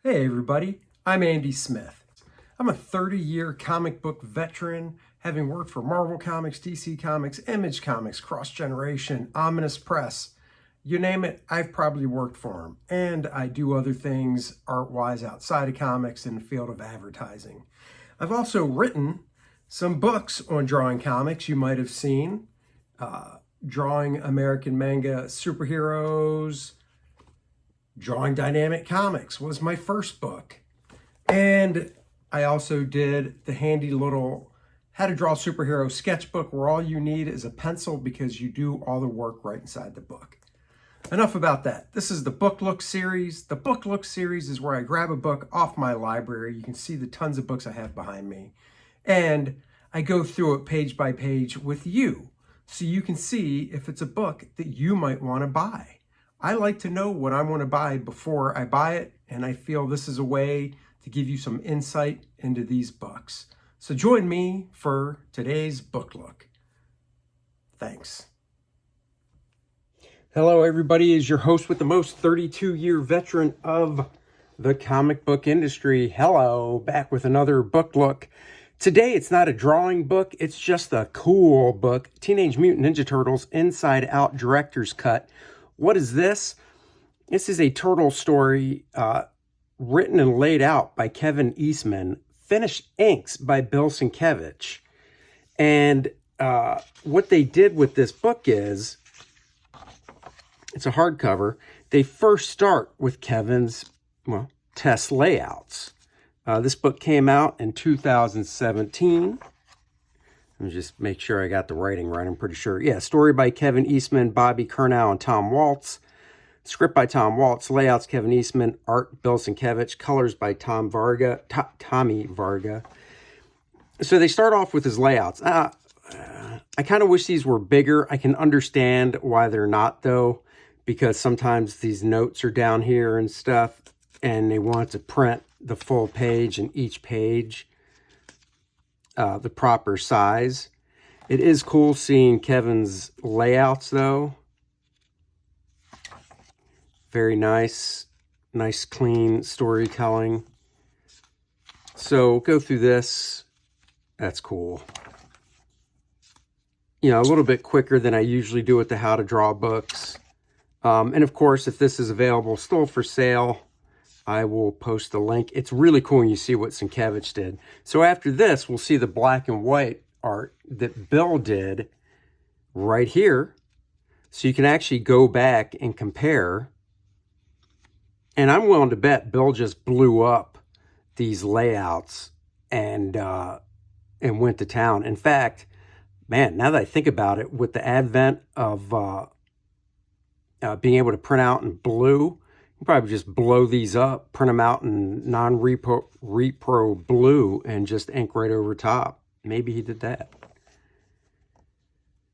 Hey everybody, I'm Andy Smith. I'm a 30-year comic book veteran, having worked for Marvel Comics, DC Comics, Image Comics, Cross Generation, Ominous Press. You name it, I've probably worked for them. And I do other things art-wise outside of comics in the field of advertising. I've also written some books on drawing comics you might have seen. Drawing American manga superheroes, Drawing Dynamic Comics was my first book. And I also did the handy little How to Draw Superhero sketchbook where all you need is a pencil because you do all the work right inside the book. Enough about that. This is the Book Look series. The Book Look series is where I grab a book off my library. You can see the tons of books I have behind me. And I go through it page by page with you so you can see if it's a book that you might want to buy. I like to know what I want to buy before I buy it, and I feel this is a way to give you some insight into these books. So join me for today's book look. Thanks. Hello everybody, is your host with the most, 32-year veteran of the comic book industry. Hello, back with another book look. Today it's not a drawing book, it's just a cool book, Teenage Mutant Ninja Turtles Inside Out Director's Cut. What is this? This is a turtle story written and laid out by Kevin Eastman, finished inks by Bill Sienkiewicz. And what they did with this book is, it's a hardcover. They first start with Kevin's, test layouts. This book came out in 2017. Let me just make sure I got the writing right. I'm pretty sure. Yeah, story by Kevin Eastman, Bobby Curnow, and Tom Waltz. Script by Tom Waltz. Layouts Kevin Eastman. Art Bill Sienkiewicz. Colors by Tommy Varga. So they start off with his layouts. I kind of wish these were bigger. I can understand why they're not, though, because sometimes these notes are down here and stuff, and they want to print the full page and each page the proper size. It is cool seeing Kevin's layouts though. Very nice clean storytelling. So go through this. That's cool. You know, a little bit quicker than I usually do with the How to Draw books. And of course, if this is available still for sale, I will post the link. It's really cool when you see what Sienkiewicz did. So after this, we'll see the black and white art that Bill did right here. So you can actually go back and compare. And I'm willing to bet Bill just blew up these layouts and went to town. In fact, man, now that I think about it, with the advent of being able to print out in blue, you probably just blow these up, print them out in non-repro blue, and just ink right over top. Maybe he did that.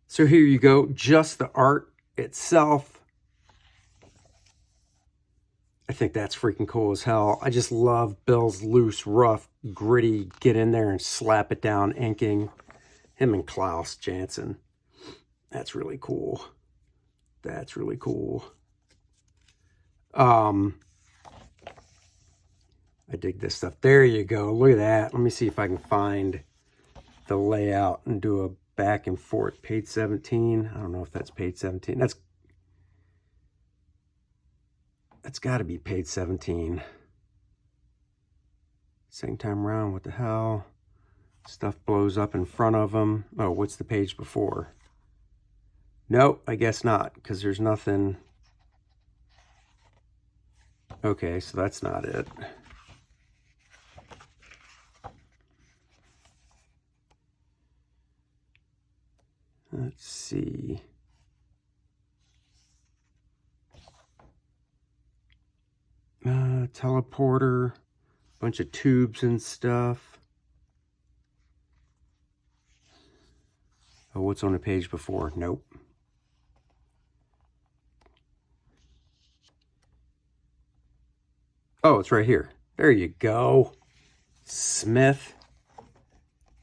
So here you go, just the art itself. I think that's freaking cool as hell. I just love Bill's loose, rough, gritty, get in there and slap it down inking. Him and Klaus Janson. That's really cool. That's really cool. I dig this stuff. There you go. Look at that. Let me see if I can find the layout and do a back and forth. Page 17. I don't know if that's page 17. That's got to be page 17. Same time around. What the hell? Stuff blows up in front of them. Oh, what's the page before? Nope, I guess not, because there's nothing. Okay, so that's not it. Let's see. Teleporter, bunch of tubes and stuff. Oh, what's on the page before? Nope. Oh, it's right here. There you go. Smith.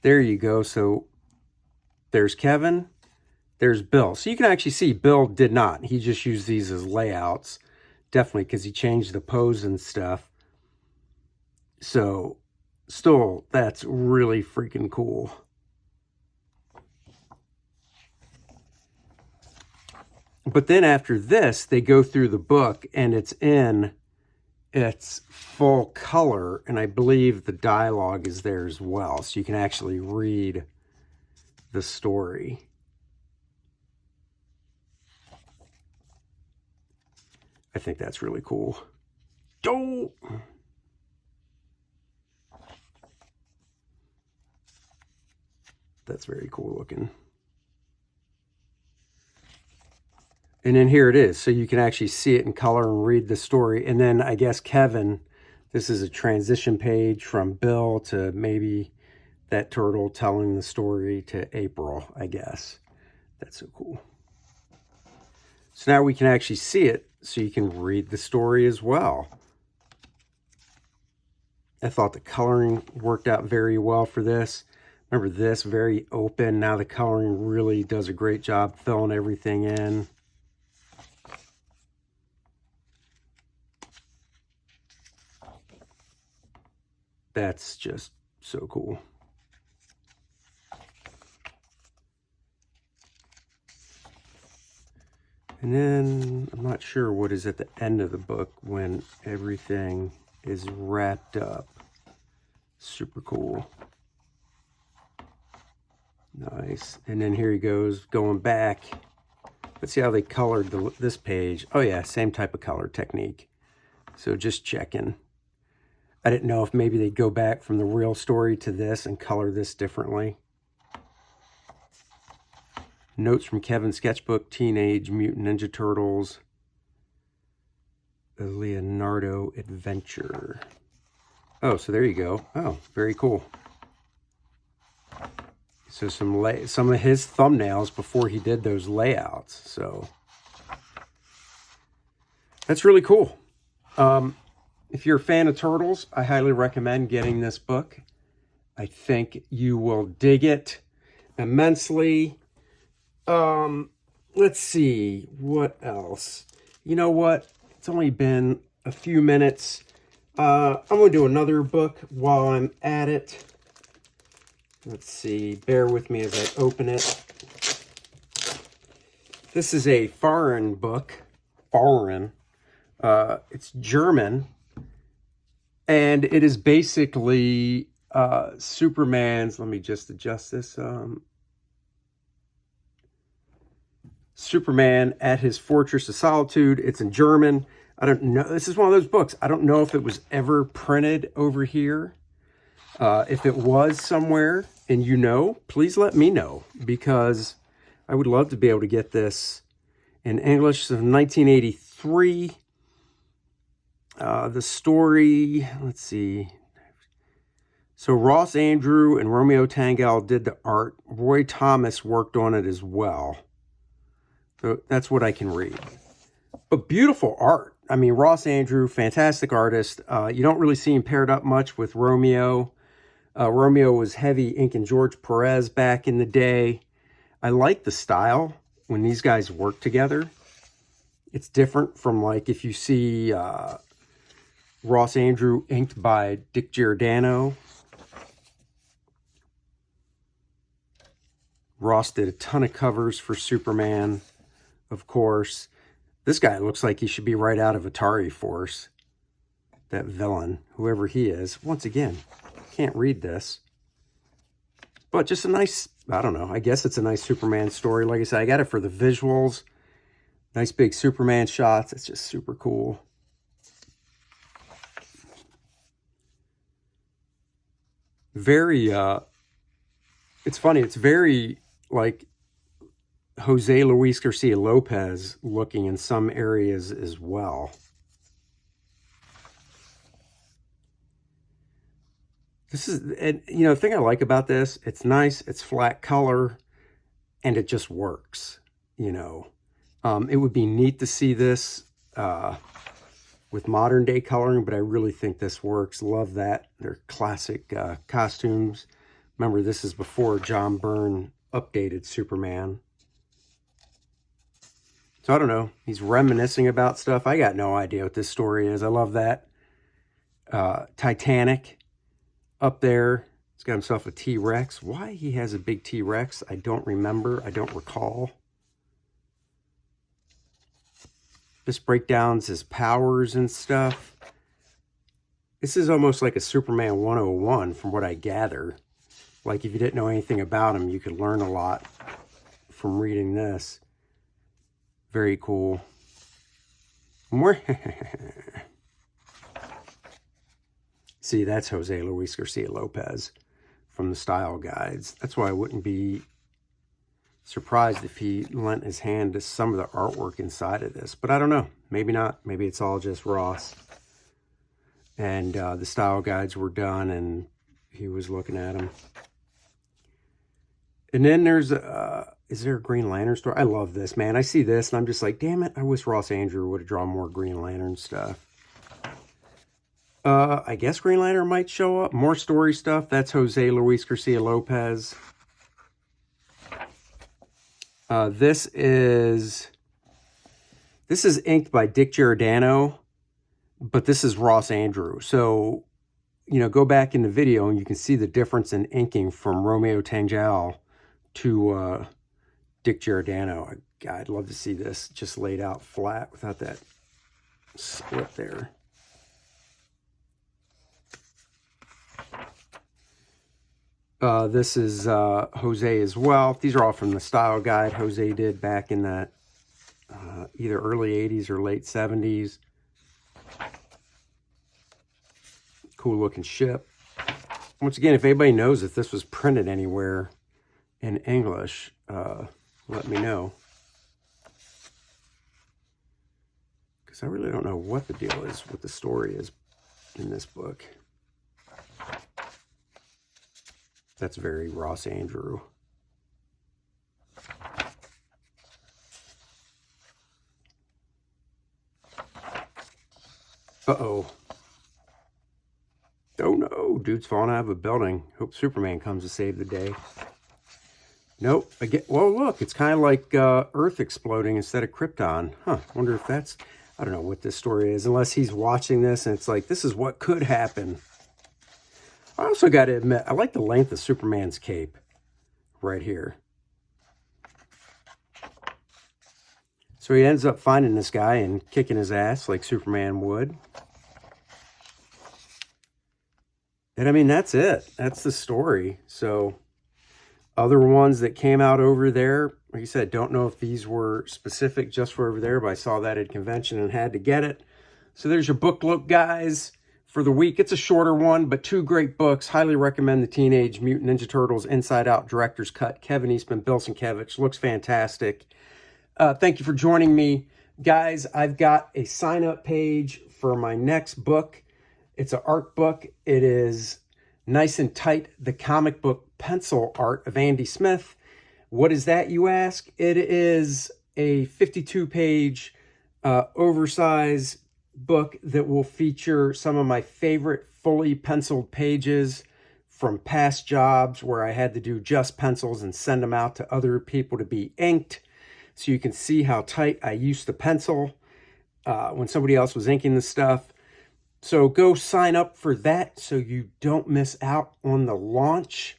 There you go. So there's Kevin. There's Bill. So you can actually see Bill did not. He just used these as layouts. Definitely because he changed the pose and stuff. So still, that's really freaking cool. But then after this, they go through the book and it's in its full color. And I believe the dialogue is there as well. So you can actually read the story. I think that's really cool. Oh! That's very cool looking. And then here it is. So you can actually see it in color and read the story. And then I guess Kevin, this is a transition page from Bill to maybe that turtle telling the story to April, I guess. That's so cool. So now we can actually see it so you can read the story as well. I thought the coloring worked out very well for this. Remember this, very open. Now the coloring really does a great job filling everything in. That's just so cool. And then I'm not sure what is at the end of the book when everything is wrapped up. Super cool. Nice. And then here he goes going back. Let's see how they colored this page. Oh yeah, same type of color technique. So just checking. I didn't know if maybe they'd go back from the real story to this and color this differently. Notes from Kevin's sketchbook, Teenage Mutant Ninja Turtles, a Leonardo adventure. Oh, so there you go. Oh, very cool. So some of his thumbnails before he did those layouts. So that's really cool. If you're a fan of turtles, I highly recommend getting this book. I think you will dig it immensely. Let's see, what else? You know what? It's only been a few minutes. I'm going to do another book while I'm at it. Let's see, bear with me as I open it. This is a foreign book. Foreign. It's German. And it is basically Superman's, let me just adjust this. Superman at his Fortress of Solitude. It's in German. I don't know. This is one of those books. I don't know if it was ever printed over here. If it was somewhere and you know, please let me know, because I would love to be able to get this in English. So 1983. The story, let's see. So Ross Andrew and Romeo Tanghal did the art. Roy Thomas worked on it as well. So that's what I can read. But beautiful art. I mean, Ross Andrew, fantastic artist. You don't really see him paired up much with Romeo. Romeo was heavy ink and George Perez back in the day. I like the style when these guys work together. It's different from like if you see Ross Andrew inked by Dick Giordano. Ross did a ton of covers for Superman, of course. This guy looks like he should be right out of Atari Force. That villain, whoever he is. Once again, can't read this. But just a nice, I don't know, I guess it's a nice Superman story. Like I said, I got it for the visuals. Nice big Superman shots. It's just super cool. Very, it's funny. It's very like Jose Luis Garcia Lopez looking in some areas as well. This is, and you know, the thing I like about this, it's nice, it's flat color, and it just works, you know. It would be neat to see this with modern day coloring, but I really think this works. Love that. They're classic costumes. Remember, this is before John Byrne updated Superman. So I don't know. He's reminiscing about stuff. I got no idea what this story is. I love that. Titanic up there. He's got himself a T-Rex. Why he has a big T-Rex, I don't remember. I don't recall. This breakdowns his powers and stuff. This is almost like a Superman 101 from what I gather. Like if you didn't know anything about him, you could learn a lot from reading this. Very cool. More. See, that's Jose Luis Garcia Lopez from the style guides. That's why I wouldn't be surprised if he lent his hand to some of the artwork inside of this. But I don't know. Maybe not. Maybe it's all just Ross. And the style guides were done and he was looking at them. And then there's, is there a Green Lantern story? I love this, man. I see this and I'm just like, damn it. I wish Ross Andrew would have drawn more Green Lantern stuff. I guess Green Lantern might show up. More story stuff. That's Jose Luis Garcia Lopez. This is inked by Dick Giordano, but this is Ross Andrew. So, you know, go back in the video and you can see the difference in inking from Romeo Tangel to Dick Giordano. God, I'd love to see this just laid out flat without that split there. This is Jose as well. These are all from the style guide Jose did back in that either early 80s or late 70s. Cool looking ship. Once again, if anybody knows if this was printed anywhere in English, let me know. Because I really don't know what the deal is, what the story is in this book. That's very Ross Andrew. Uh-oh. Oh no, dude's falling out of a building. Hope Superman comes to save the day. Nope. Again, well, look, it's kind of like Earth exploding instead of Krypton. Huh, wonder if that's, I don't know what this story is, unless he's watching this and it's like, this is what could happen. I also got to admit, I like the length of Superman's cape right here. So he ends up finding this guy and kicking his ass like Superman would. And I mean, that's it. That's the story. So other ones that came out over there, like I said, don't know if these were specific just for over there, but I saw that at convention and had to get it. So there's your book look, guys. For the week, it's a shorter one, but two great books. Highly recommend the Teenage Mutant Ninja Turtles Inside Out Director's Cut. Kevin Eastman, Bill Sienkiewicz. Looks fantastic. Thank you for joining me. Guys, I've got a sign-up page for my next book. It's an art book. It is Nice and Tight, the comic book pencil art of Andy Smith. What is that, you ask? It is a 52-page oversized book that will feature some of my favorite fully penciled pages from past jobs where I had to do just pencils and send them out to other people to be inked. So you can see how tight I used to pencil when somebody else was inking the stuff. So go sign up for that so you don't miss out on the launch.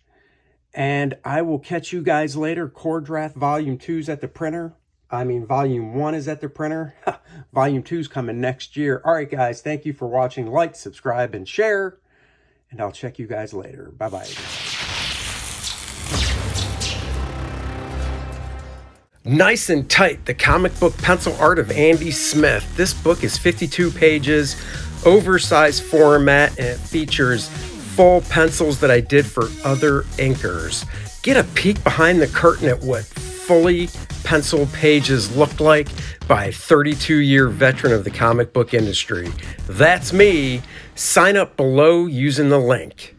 And I will catch you guys later. Core Draft Volume 2's at the printer. I mean, Volume 1 is at the printer. Volume 2's coming next year. All right, guys. Thank you for watching. Like, subscribe, and share. And I'll check you guys later. Bye-bye. Nice and Tight, the comic book pencil art of Andy Smith. This book is 52 pages, oversized format, and it features full pencils that I did for other inkers. Get a peek behind the curtain at what fully penciled pages look like by a 32-year veteran of the comic book industry. That's me. Sign up below using the link.